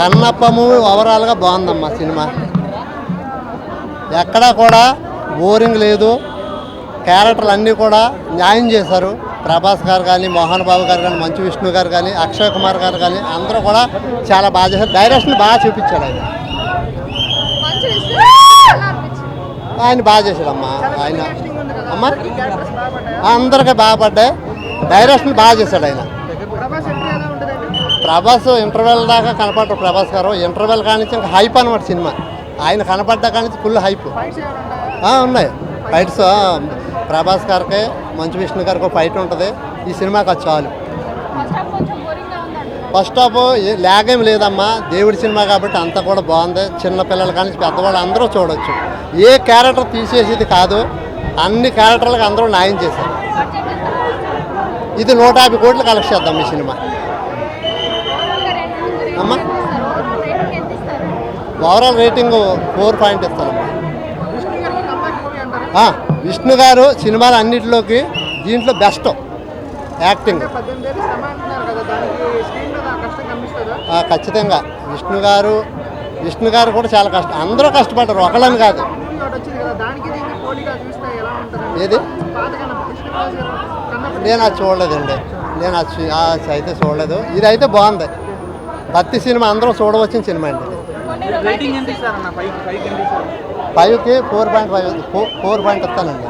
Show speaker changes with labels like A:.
A: Kannappa movie ఓవరాల్గా బాగుందమ్మా. Cinema ఎక్కడా కూడా బోరింగ్ లేదు. క్యారెక్టర్లు అన్నీ కూడా న్యాయం చేశారు. ప్రభాస్ గారు కానీ, మోహన్ బాబు గారు కానీ, మంచు విష్ణు గారు కానీ, అక్షయ్ కుమార్ గారు కానీ అందరూ కూడా చాలా బాగా చేశారు. డైరెక్షన్ బాగా చూపించాడు ఆయన బాగా చేశాడమ్మా. ఆయన అమ్మ అందరికీ బాగా పడ్డాయి. డైరెక్షన్ బాగా చేశాడు ఆయన. ప్రభాస్ ఇంటర్వెల్ దాకా కనపడ్డారు. ప్రభాస్ గారు ఇంటర్వెల్ కానించి ఇంకా హైప్ అనమాట సినిమా. ఆయన కనపడ్డా కానించి ఫుల్ హైప్ ఉన్నాయి. ఫైట్స్ ప్రభాస్ గారికి, మంచు విష్ణు గారికి ఫైట్ ఉంటుంది. ఈ సినిమాకి అది చాలు. ఫస్ట్ హాఫ్ ల్యాగ్ ఏం లేదమ్మా. దేవుడి సినిమా కాబట్టి అంతా కూడా బాగుంది. చిన్నపిల్లలు కానీ పెద్దవాళ్ళు అందరూ చూడవచ్చు. ఏ క్యారెక్టర్ తీసేసేది కాదు. అన్ని క్యారెక్టర్లకు అందరూ న్యాయం చేశారు. ఇది 150 కోట్లు కలెక్ట్ చేద్దాం ఈ సినిమా అమ్మా. ఓవరాల్ రేటింగ్ 4 పాయింట్ ఇస్తానమ్మా. విష్ణు గారు సినిమాలు అన్నింటిలోకి దీంట్లో బెస్ట్ యాక్టింగ్. ఖచ్చితంగా విష్ణు గారు కూడా చాలా కష్టం. అందరూ కష్టపడ్డారు, ఒకళ్ళని కాదు. ఏది నేను అది చూడలేదండి. నేను అది అయితే చూడలేదు. ఇది అయితే బాగుంది. భక్తి సినిమా అందరూ చూడవచ్చిన సినిమా అండి. 5కి 4.5 ఇస్తానండి.